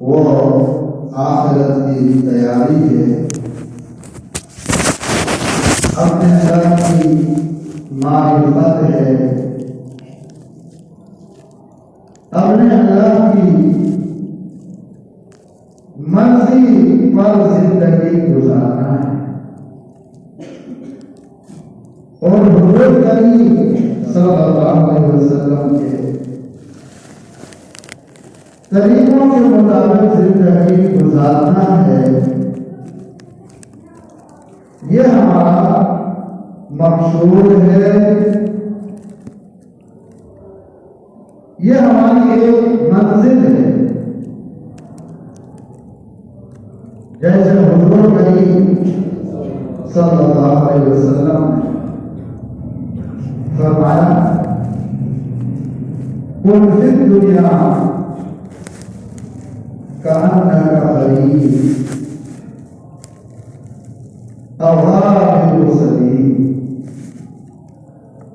वो आखिरत की तैयारी है, अपने रब की मारिफत है, अपने अल्लाह की मर्जी पर जिंदगी गुजारना है। और हुजूर करीम सल्लल्लाहु अलैहि वसल्लम के तरीकों के मुताबिक जिंदगी गुजारना है। ये हमारा मकसूद है, ये हमारी एक मंजिल है। जैसे हुजूर करीम सल्लल्लाहु अलैहि वसल्लम ने फरमाया, कुल फिर दुनिया कहना का गरीब अवाब सली।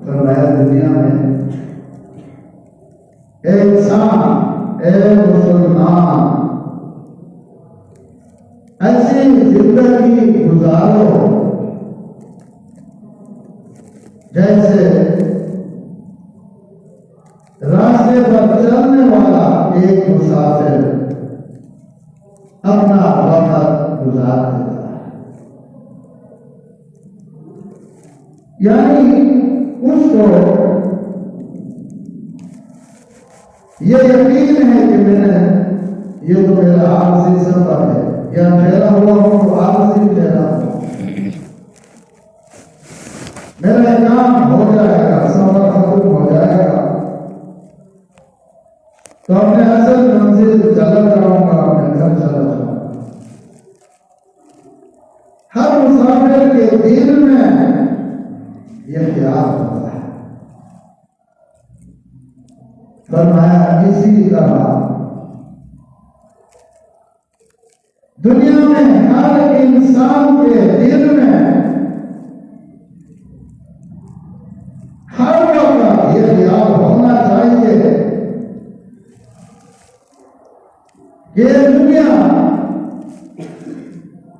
फरमाया दुनिया में इंसान ए मुसलमान ऐसी जिंदगी गुजारो जैसे रास्ते पर चलने वाला एक मुसाफिर अपना वक्त गुजार देता है। यानी उसको ये यकीन है कि मैंने ये तो मेरा आरजी सफर है, या ठहरा हुआ हूं तो आरजी ठहरा हुआ, मेरा काम हो जाएगा, सफर खत्म हो जाएगा तो अपने असल मंजिल चला जाऊंगा, अपने घर चला जाऊंगा। हर मुसाफिर के दिल में यह ख्याल होता है। फरमाया इसी तरह दुनिया में हर इंसान के दिल में हर वक्त यह ख्याल होना चाहिए ये दुनिया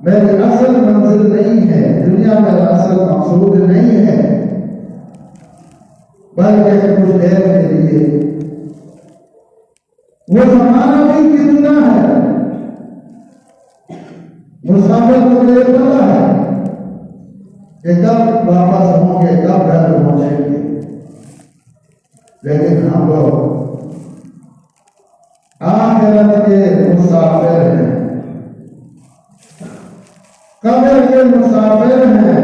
मेरी असल मंजिल नहीं है, दुनिया मेरा असल मकसूद नहीं है, बल्कि कुछ देर के लिए वो जमाना भी कितना है। मुसाफिर को ये पता है कि कब वापस होंगे, कब घर पहुंचेंगे, लेकिन हम लोग आखिरत के मुसाफिर हैं, कब्र के मुसाफिर हैं,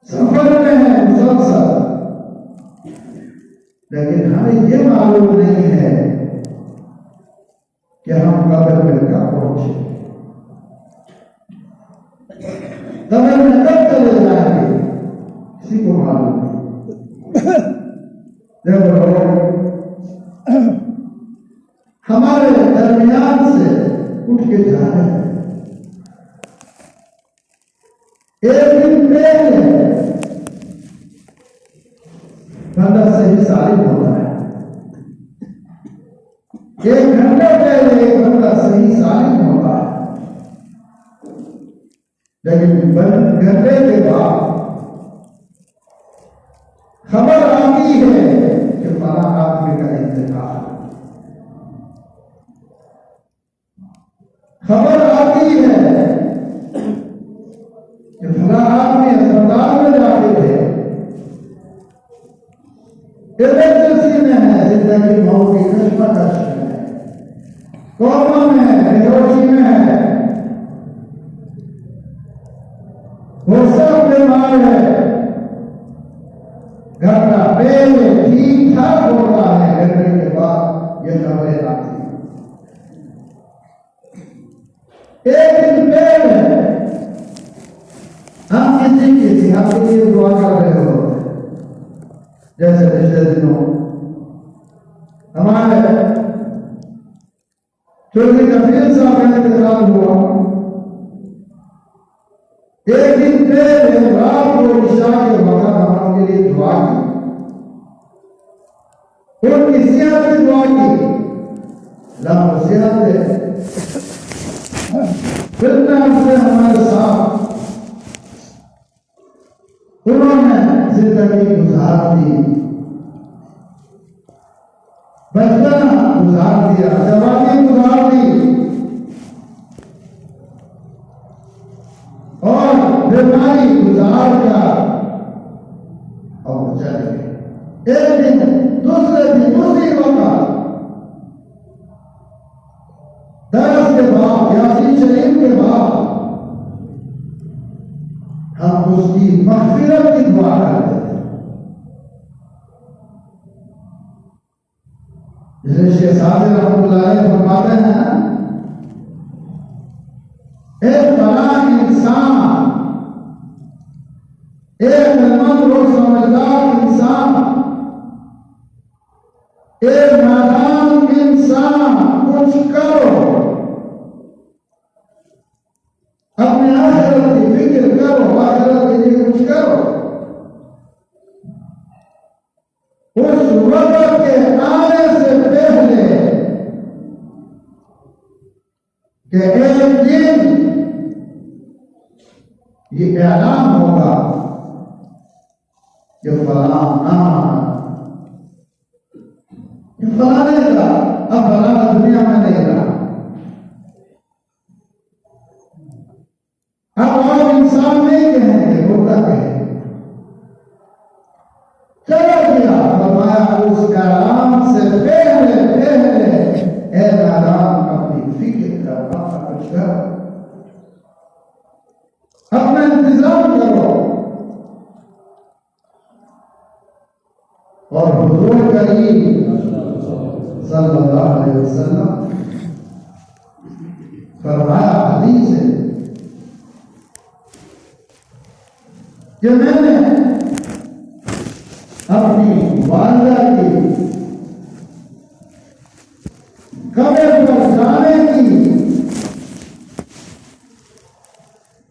सफर में है मुसलसल, लेकिन हमें ये मालूम नहीं है कि हम कब्र में कब पहुंचे, कब्र में कब चले जाएंगे, किसी को मालूम नहीं। देखो हमारे दरमियान से उठ के जा रहे हैं, एक दिन पहले बंदा सही सालिम होता है, एक घंटे पहले एक बंदा सही सालिम होता है, लेकिन घंटे के बाद खबर आती है कि फला आदमी का इंतकाल, खबर आती है कि फला आदमी अस्पताल में जाते थे, इमरजेंसी में है, जिंदगी मौत की कश्मकश में है, कोमा में है, बेहोशी में है, वो सब बीमार है, घर का पेट ठीक ठाक हो रहा है, घंटे के बाद ये खबरें आती है। एक दिन पहले हम किसी की सेहत के लिए दुआ कर रहे हो, जैसे पिछले दिनों हमारे चौधरी कबीर साहब का इंतकाल हुआ। एक दिन पहले रात को ईशा के वक्त हम उनके लिए दुआ की, उनकी सेहत की दुआ की, अल्लाह सेहत दे, फिटनेस से हमारे साथ उन्होंने जिंदगी गुजार दी, बचपन गुजार दिया, जवानी गुजार दी और बीमारी गुजार कर और चल गए। एक दिन दूसरे दिन दूसरी वक्त दर्स के बाद यासीन शरीफ के बाद हम उसकी मग़फ़िरत की दुआ करते थे। इसलिए शेख सादिक रहमतुल्लाह अलैह फरमाते हैं, एक बड़ा इंसान, एक अल्लाह और समझदार इंसान, एक नादान इंसान कुछ करो, अपने आखिरत की फिक्र करो, आखिरत के लिए कुछ करो। उस वक्त के आने से पहले कि एक दिन ये ऐलान होगा कि फलां नाम, ये फलाने का अब फलाना दुनिया में नहीं रहा। अब और इंसान नहीं कहेंगे, होता कहे चलो किया, फरमाया उस ऐलान से पहले पहले ए नादान अपनी फिक्र कर, अपना कुछ करो, अपना इंतजाम करो। और हुजूर करीम सल्लल्लाहु अलैहि वसल्लम फरमाया हदीस है कि मैंने अपनी वालिदा की कब्र पर जाने की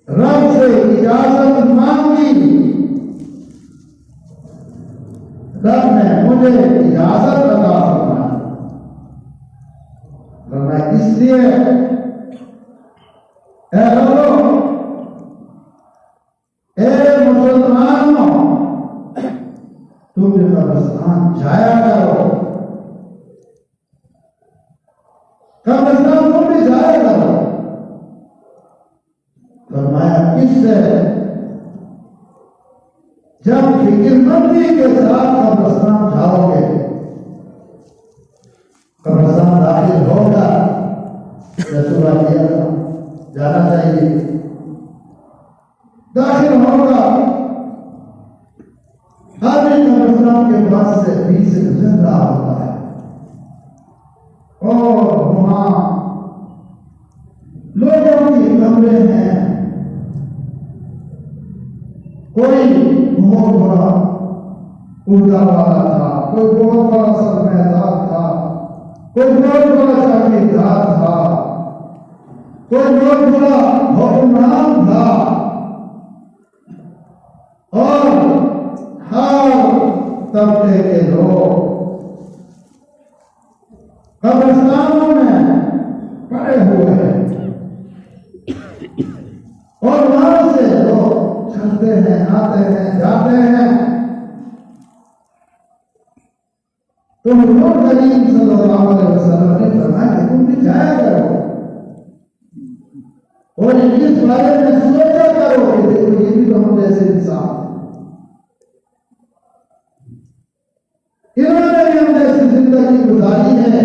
रब से इजाजत मांगी, रब ने मुझे इजाजत अता फरमाई। फरमाया इसलिए ए लोगों, ए मुसलमानों, तुम कब्रिस्तान जाया करो, कब्रिस्तान तुम भी जाया करो। फरमाया किससे? जब फिक्रमंदी के साथ कब्रिस्तान जाओगे, कब्रिस्तान दाखिल होगा, रसूलुल्लाह जाना चाहिए, दाखिल होगा, आदमी कब्रिस्तान के पास से बीच से गुजर रहा होता है और वहां लोगों की कमरे हैं, कोई बहुत बड़ा उर्दा वाला था, कोई बहुत बड़ा सरमायादार था, कोई बहुत बड़ा चौकीदार था, कोई बहुत बड़ा हुक्मरान था और हर तबके के लोग कब्रिस्तानों में पड़े हुए हैं और वहां से लोग चलते हैं, आते हैं, जाते हैं। तो हुजूर करीम सल्लल्लाहु अलैहि वसल्लम ने फरमाया कि तुम भी जाया करो और इस बारे में सोचा करो कि देखो ये भी तो हम जैसे इंसान हैं, इन्होंने भी हम जैसी जिंदगी गुजारी है,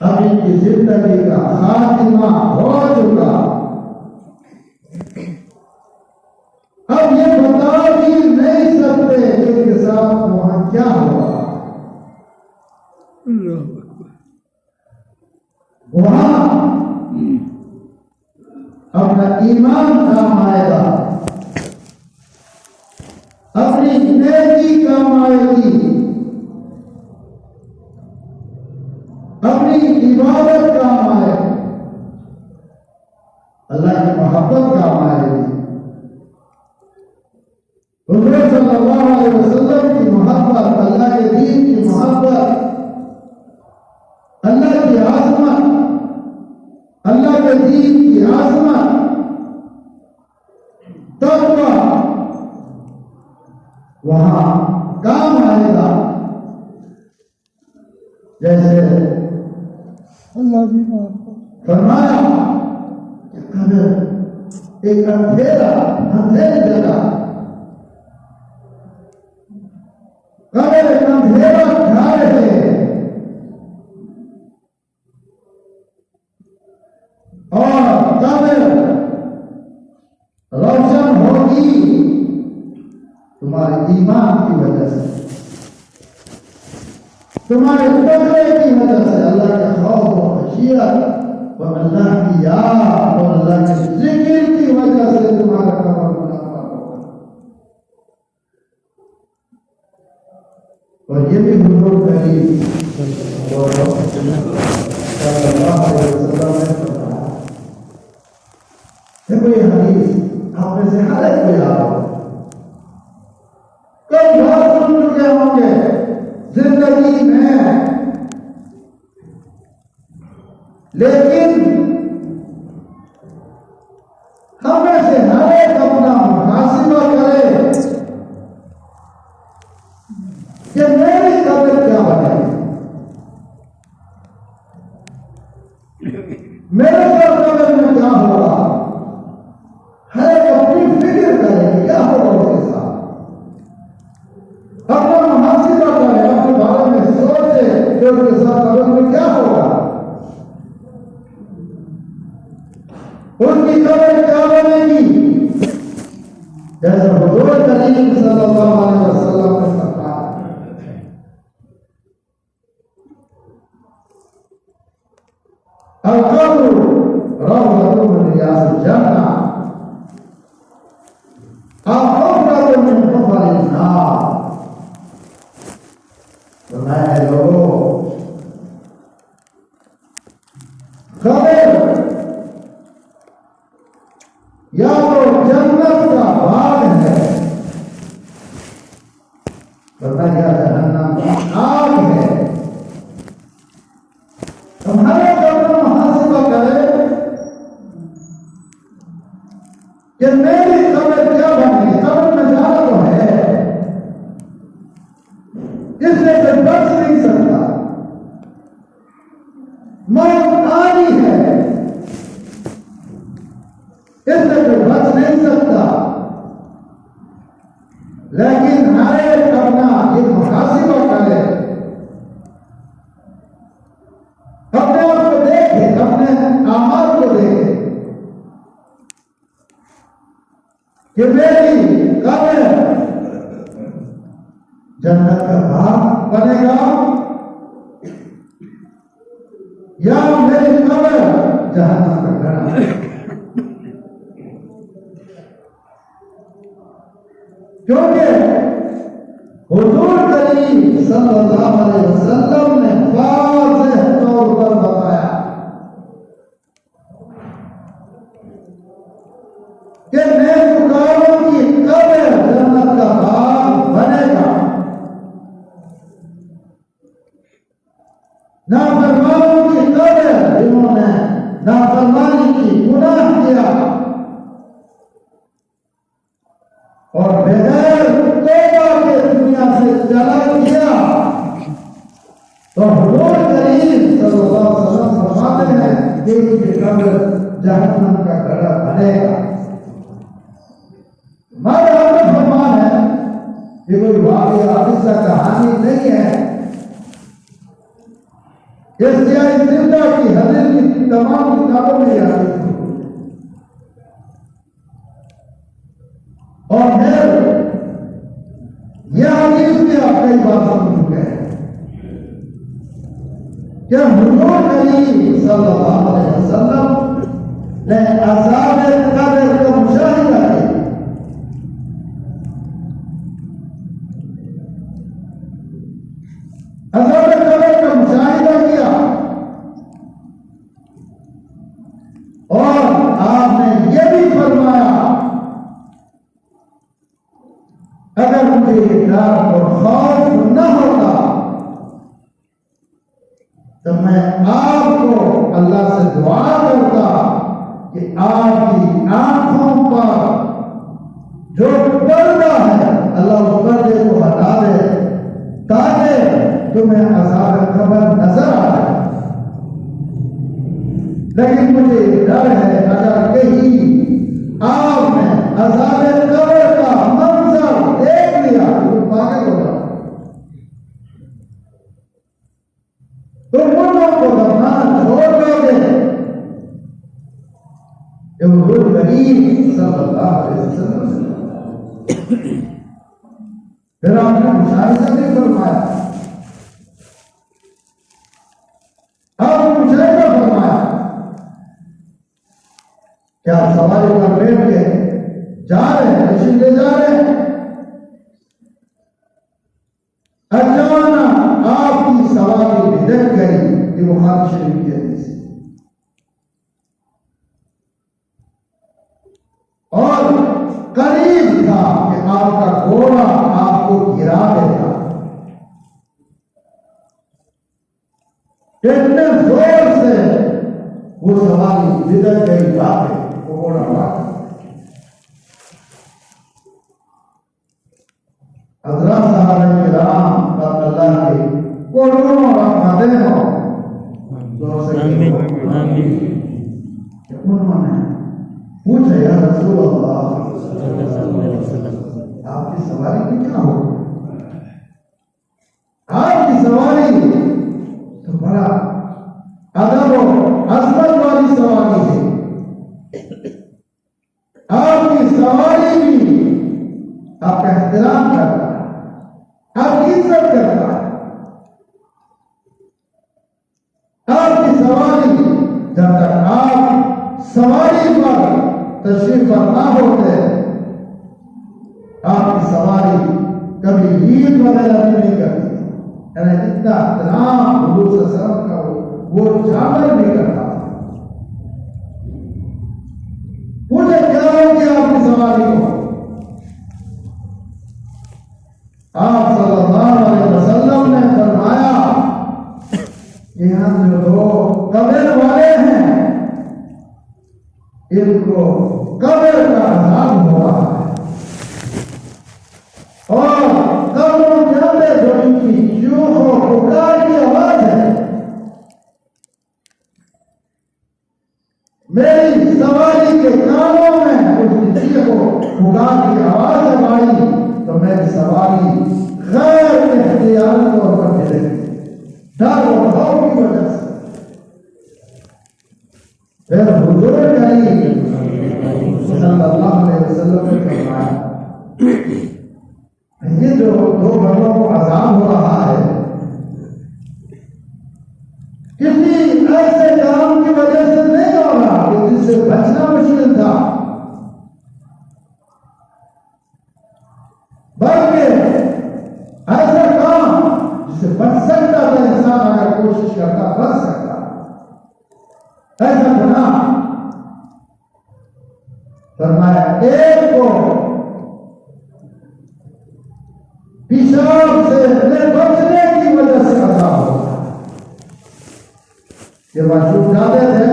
अब इनकी जिंदगी का खातिमा हो चुका, अब ये बता भी नहीं सकते इनके साथ वहां क्या हुआ। वहां अपना ईमान काम आएगा, अपनी नेकी काम आएगी, अपनी इबादत काम आए, अल्लाह की मोहब्बत काम आएगी, हुज़ूर सल्लल्लाहु अलैहि वसल्लम की मोहब्बत, अल्लाह के दीन की मोहब्बत, शरीफ की आजमत, तकवा वहां काम आएगा। जैसे अल्लाह भी फरमाया कि कब्र एक अंधेरी जगह, कब्र एक अंधेरा घर है और कब्र रोशन होगी तुम्हारे ईमान की वजह से, तुम्हारे तकवे की वजह से, अल्लाह के खौफ और खशियत और अल्लाह की याद और अल्लाह के जिक्र की वजह से तुम्हारा कब्र मुनव्वर होगा। और ये भी हुजूर करीम सल्लल्लाहु अलैहि वसल्लम ने फरमाया। देखो ये हदीस आप में से हर एक को याद होगा, कई बार सुन चुके होंगे जिंदगी में, लेकिन हमें से हर एक अपना मुहासिबा करे कि मेरी कब्र क्या बनेगी, मेरे कब्र में क्या होगा। हर एक अपनी फिक्र करे क्या होगा उसके साथ, अपना मुहासिबा करे, अपने बारे में सोचे कि उसके साथ कब्र में क्या होगा, उनकी कब्र क्या बनेगी। जैसे हुजूर करीम सल्लल्लाहु अलैहि वसल्लम ने फरमाया, अल-कब्र रौज़तुन मिन रियाज़िल जन्नह औ हुफ़्रतुन मिन हुफ़रिन नार। फरमाया लोगों, कब्र या तो जन्नत का बाग है, फरमाया जहन्नम की आग है। हमारे कब्र मुहासिबा करे कि मेरी कब्र क्या बनेगी, कब्र में जाना तो है, इससे कोई बच नहीं सकता, मौत आनी है, इससे कोई बच नहीं सकता। लेकिन हर एक अपना ये मुहासिबा करे, अपने आप को देखे, अपने आमाल को देखे कि मेरी कब्र जन्नत का बाग बनेगा या मेरी कब्र जहन्नम का घड़ा। क्योंकि हुजूर करीम सल्लल्लाहु अलैहि वसल्लम ने वाज़ेह तौर पर बताया कि नेककारों की कब्र जन्नत का बाग बनेगा, नाफरमानों की कब्र जिन्होंने नाफरमानी की, गुनाह किया और बगैर तौबा के दुनिया से चला गया, तो हुजूर करीम सल्लल्लाहु अलैहि वसल्लम फरमाते हैं कि इनकी कब्र जहन्नम का घड़ा बनेगा। हमारे हमें फरमान है, ये कोई वाक़या किस्सा कहानी नहीं है, ये सियाह जिंदा की हदीस की तमाम किताबों में याद है। और फिर यह हदीस में आप कई बार सुन चुके हैं कि हुजूर करीम सल्लल्लाहु अलैहि वसल्लम ने अज़ाब कब्र का मुशाहिदा किया। अज़ाब कब्र का मुशाहिदा किया और आपने यह भी फरमाया, अगर मुझे डर और खौफ न होता तो मैं आपको अल्लाह से दुआ करता कि आपकी आंखों पर जो पर्दा है अल्लाह उस पर्दे को हटा दे ताकि तुम्हें अज़ाब कब्र नजर आ जाए। लेकिन मुझे डर है अगर कहीं आपने अज़ाब कब्र का मंजर देख लिया तो पागल हो जाओ, तो मुर्दों को दफनाना छोड़ दोगे। हुजूर करीम सल्लल्लाहु अलैहि वसल्लम फिर आपने मुशाहिदा नहीं फरमाया, आपने मुशाहिदा फरमाया क्या सवारी पर बैठ के जा रहे हैं, मशीन ले जा रहे हैं, अचानक आपकी सवारी भिड़क गई। ये बुखारी शरीफ की हदीस है। और करीब था कि आपका घोड़ा आपको गिरा देता, कितने जोर से वो सवारी भिड़क गई, बात वो घोड़ा बात। हज़रत साहब किराम अल्लाह के करोड़ों रहमतें हो, उन्होंने पूछा या रसूल अल्लाह आपकी सवारी में क्या हो, आपकी सवारी तो बड़ा अदब और अजमत वाली सवारी है, आपकी सवारी भी आपका एहतराम करता है, आपकी इज्जत करता है। आपकी सवारी जब तक आप सवारी पर तशरीफ फरमा होते, आपकी सवारी कभी ईद वगैरह भी नहीं करती, यानी इतना एहतराम हुजूर सल्लल्लाहु अलैहि वसल्लम का वो जानवर नहीं करता। पूछे क्या हो गया आपकी सवारी को, आप सल्लल्लाहु अलैहि वसल्लम ने फरमाया यहाँ जो दो कब्र वाले हैं इनको कब्र का अज़ाब हो रहा है, और कब्रों के अंदर जो इनकी चूख और पुकार की आवाज है, मेरी सवारी के कानों में उसकी चीख और पुकार की आवाज आई तो मेरी सवारी गैर इख्तियारी तौर पर मिलेगी, डर और खौफ की वजह से। फिर हुजूर करीम सल्लल्लाहु अलैहि वसल्लम ने फरमाया ये जो दो बंदों को अज़ाब हो रहा है किसी ऐसे काम की वजह से नहीं हो रहा कि जिससे बचना मुश्किल था, बल्कि ऐसा काम जिससे बच सकता था इंसान, अगर कोशिश करता बच सकता। ऐसा गुनाह फरमाया एक को पेशाब से बचने की वजह से अज़ाब होता है। ये मशहूर जाते थे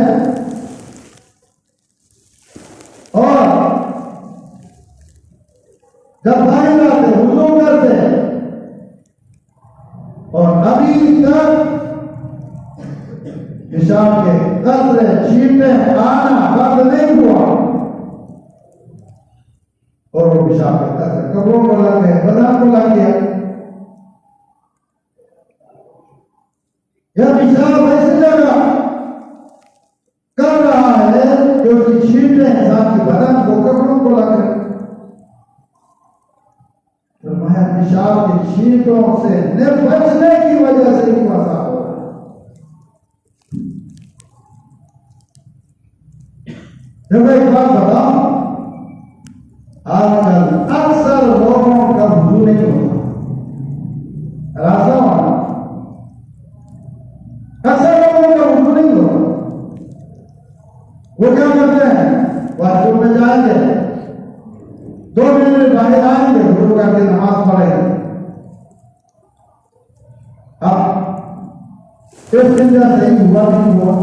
और जब भाई जाते वुज़ू करते और अभी तक पेशाब के कतरे छींटे आना बंद नहीं हुआ और वो पेशाब के कतरे कपड़ों को लग गए, बदन को लग गया। यह पेशाब ऐसी जगह कर रहा है कि उसकी छींटे इंसान के बदन को कपड़ों को लग गए। तो मैं पेशाब के छींटों से बचने की वजह से ही फंसा हो। जब एक बात बताओ, आजकल अक्सर लोगों का वुज़ू नहीं होता, राजा होना अक्सर लोगों का वुज़ू नहीं होता। वो क्या करते हैं, वाशरूम में जाएंगे, 2 मिनट बाहर आएंगे, वुज़ू करके नमाज पढ़ेंगे। अब इस दिन सही हुआ नहीं हुआ,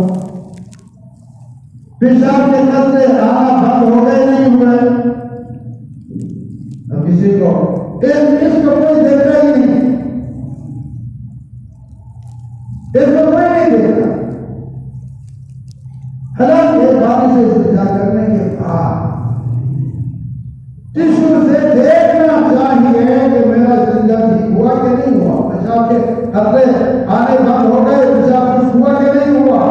पेशाब के कतरे आना बंद हो गए नहीं हुए। अब किसी को इसको कोई देखता ही नहीं, इसको कोई नहीं देखता। हालांकि बारिश से इस्तेमाल करने के बाद टिश्यू से देखना चाहिए कि मेरा जिंदा ठीक हुआ कि नहीं हुआ, पेशाब के कतरे आने बंद हो गए, पेशाब कुछ हुआ कि नहीं हुआ,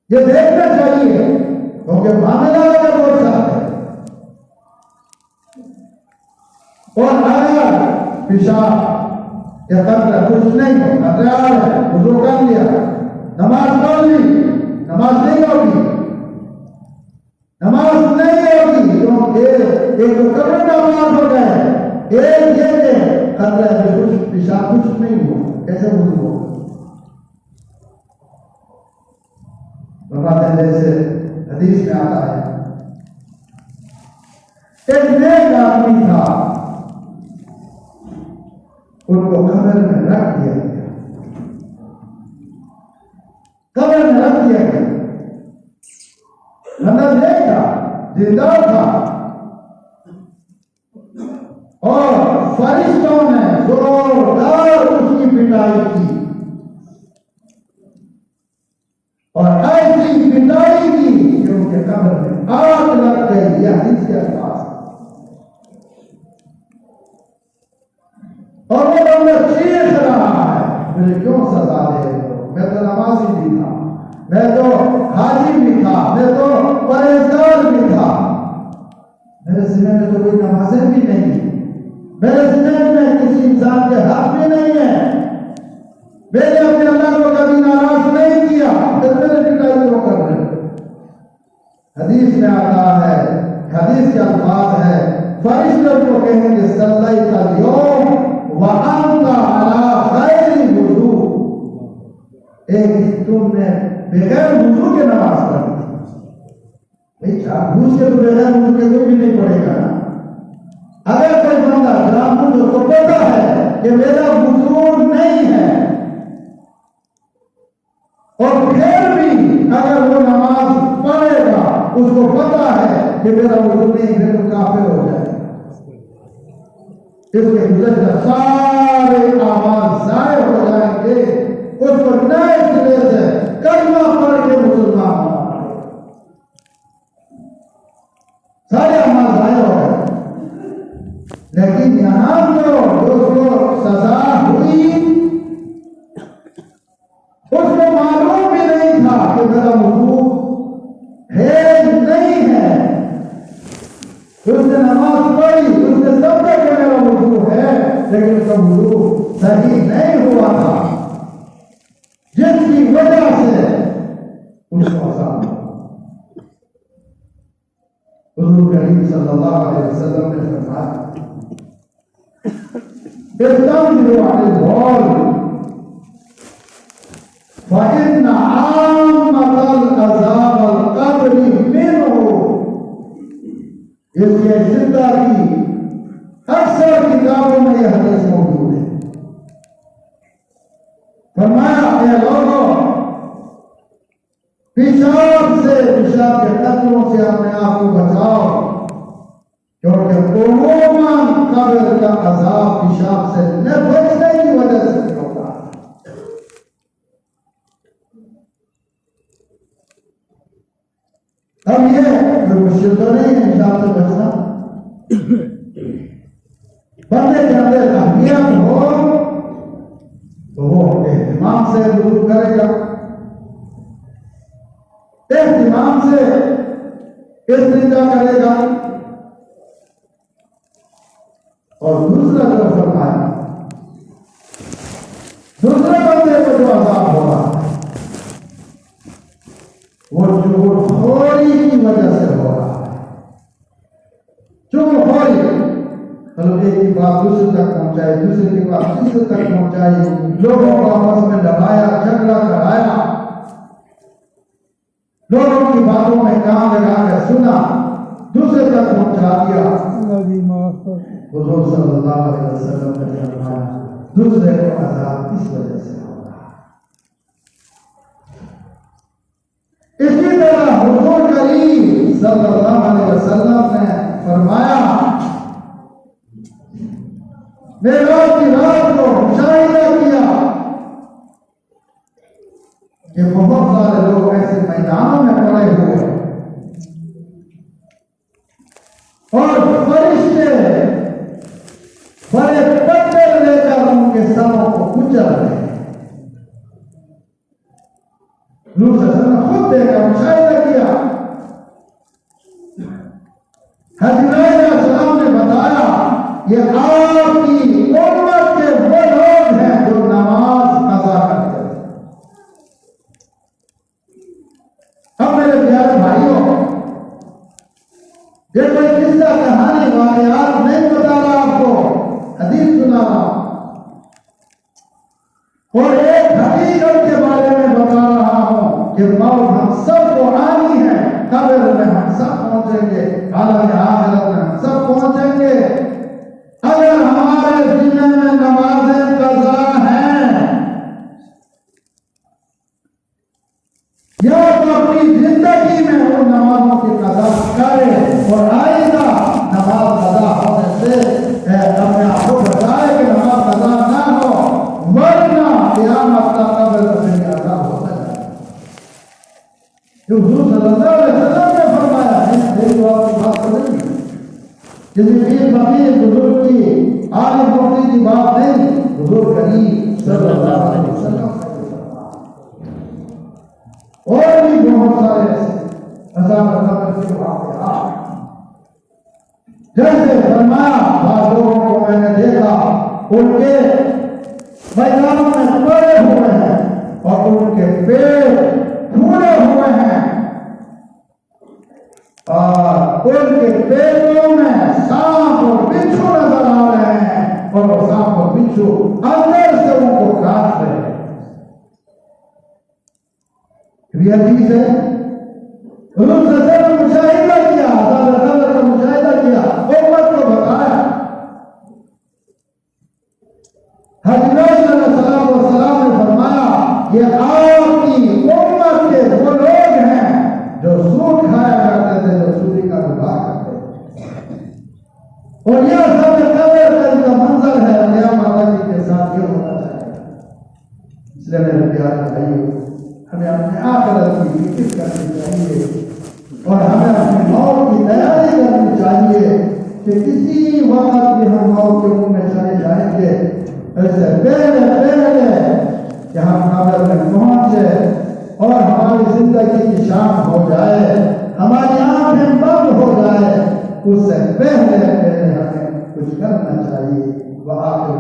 ये देखना चाहिए। क्योंकि मामला का बहुत साथ है और अगर पेशाब या कतरा कुछ नहीं हो, तैयार है, वुज़ू कर लिया, नमाज पढ़ ली, नमाज नहीं होगी, नमाज नहीं होगी क्योंकि एक तो कब्र नमाज हो गए, एक ये कतरा है कुछ पेशाब कुछ नहीं हुआ, कैसे वुज़ू होगा? जैसे हदीस में आता है, एक नेक आदमी था, उनको कब्र में रख दिया गया, कब्र में रख दिया गया, मतलब नेक था, जिंदा था, और फरिश्तों ने जोरदार उसकी पिटाई की और ऐसी पिटाई की कि उनके कब्र में आग लग गई। यह हदीस के अल्फाज और वो बंदा चीख रहा है, मुझे क्यों सजा दे रहे हो? मैं तो नमाजी भी था, मैं तो हाजी भी था, मैं तो परहेजगार भी था, मेरे ज़िम्मे में तो कोई नमाज़ें भी नहीं, मेरे ज़िम्मे में किसी इंसान के हक भी नहीं है, मैंने अपने अल्लाह को कभी नाराज नहीं किया, फिर मेरे पिटाई क्यों कर रहे हो? हदीस में आता है, हदीस के अल्फाज है, फरिश्तों को कहेंगे सल्लैता यौम व अंता अला गैरि वुज़ू, एक तुमने बगैर वुज़ू के नमाज पढ़ी थी। जानबूझ के तो बगैर वुज़ू के कोई भी नहीं पढ़ेगा ना। अगर कोई बंदा जानबूझ उसको पता है कि मेरा वुज़ू नहीं है और फिर भी अगर वो नमाज पढ़ेगा, उसको पता है कि मेरा वुज़ू नहीं, फिर तो काफिर हो जाएगा। इसके गुज़श्ता सारे आवाज जाए हो जाएंगे, उसको नए सिरे से कलमा पढ़ के मुसलमान होना पड़ेगा, सारे आवाज जाए हो गए। लेकिन यहां तो उसको सजा हुई, उसको मालूम भी नहीं था कि मेरा वुज़ू है नहीं है, उसने नमाज पढ़ी, उसने समझा कि मेरा वुज़ू है, लेकिन उसका वुज़ू सही नहीं हुआ था, जिसकी वजह से उसको अज़ाब हुआ। हुज़ूर करीम सल्लल्लाहु अलैहि वसल्लम ने फरमाया, इस्तग़फ़िरू अनिल ज़ौल फ़इन्न आम्मतल अज़ाबल क़ब्रि मिन्हु। इसके जिंदा की अक्सर किताबों में यह हदीस मौजूद है। फरमाया, ए लोगों, पेशाब से, पेशाब के कतरों से अपने आप को बचाओ, क्योंकि उमूमन कब्र का अज़ाब पेशाब से न बचने की वजह से होता है। अब ये कोई मुश्किल तो नहीं है पेशाब से बचना, बंदे के अंदर अहमियत हो तो वो एहतिमाम से वुज़ू करेगा, एहतिमाम से इस्तिंजा करेगा। और दूसरा जो फरमाया, दूसरे बंदे को जो अज़ाब हो रहा है वो चुगलखोरी की वजह से हो रहा है। चुगलखोरी मतलब एक की बात दूसरे तक पहुंचाई, दूसरे की बात तीसरे तक पहुंचाई, लोगों को आपस में लड़ाया, झगड़ा कराया, लोगों की बातों में कान लगाकर सुना, दूसरे तक पहुंचा दिया। हुज़ूर सल्लल्लाहु अलैहि वसल्लम ने फरमाया, दूसरे को अज़ाब इस वजह से हो रहा है, मेराज की रात को मुशाहिदा किया कि बहुत सारे लोग ऐसे मैदानों में पड़े हुए हैं और फरिश्ते बड़े पत्थर लेकर उनके सरों को कुचल रहे हैं। खुद देखा, मुशाहिदा किया। हज़रत सलाम ने बताया ये आपकी उम्मत के वो लोग हैं जो नमाज कज़ा करते हैं। अब मेरे प्यारे भाइयों, ये कोई किस्सा कहानी वाक़यात नहीं बता रहा आपको, हदीस सुना रहा और एक हकीकत के बारे में बता रहा हूं कि मौत हम सबको आनी है, कब्र में हम सब पहुंचेंगे, हालांकि आखिरत में हम सब पहुंचेंगे। अगर हमारे जिले में नमाज़ें कज़ा हैं या तो अपनी जिंदगी में उन नमाजों की कज़ा करे और आइंदा नमाज कज़ा होने से अपने आप को बचाए कि नमाज कज़ा ना हो, वरना क़यामत का कब्र में अज़ाब होता है। हुज़ूर सल्लल्लाहु अलैहि वसल्लम ने फरमाया है, मेरी आपकी बात समझिए, किसी पीर फकीर बुजुर्ग की आलिम मुफ्ती की बात नहीं, हुज़ूर करीम सल्लल्लाहु अलैहि वसल्लम और भी बहुत सारे अज़ाब कब्र के वाक़यात। जैसे फरमाया, बाद लोगों को मैंने देखा उनके मैदानों में पड़े हुए हैं और उनके पेट फूले हुए हैं और उनके पेटों में सांप और बिच्छू नजर आ रहे हैं और वो सांप और बिच्छू अंदर से उनको काट रहे हैं। हदीस है, मुशाहिदा किया, कब्र का मुशाहिदा किया, उम्मत को बताया। हज़रत सल्लल्लाहु ने फरमाया ये आपकी उम्मत के वो लोग हैं जो सूद खाया करते थे, जो सूदी का विवाह करते थे, और यह सब कब्र का मंजर है। क्या माता जी के साथ ये होना चाहिए। इसलिए मेरे प्यारे भाइयों, हमें अपने आखिरत की फिक्र करनी चाहिए और हमें अपनी मौत की तैयारी करनी चाहिए कि किसी वक्त भी हम मौत के मुंह में चले जाएंगे, ऐसे पहले कि हम कब्र में पहुंचे और हमारी जिंदगी की शाम हो जाए, हमारी आंखें बंद हो जाए, उससे पहले हमें कुछ करना चाहिए। वह आखिर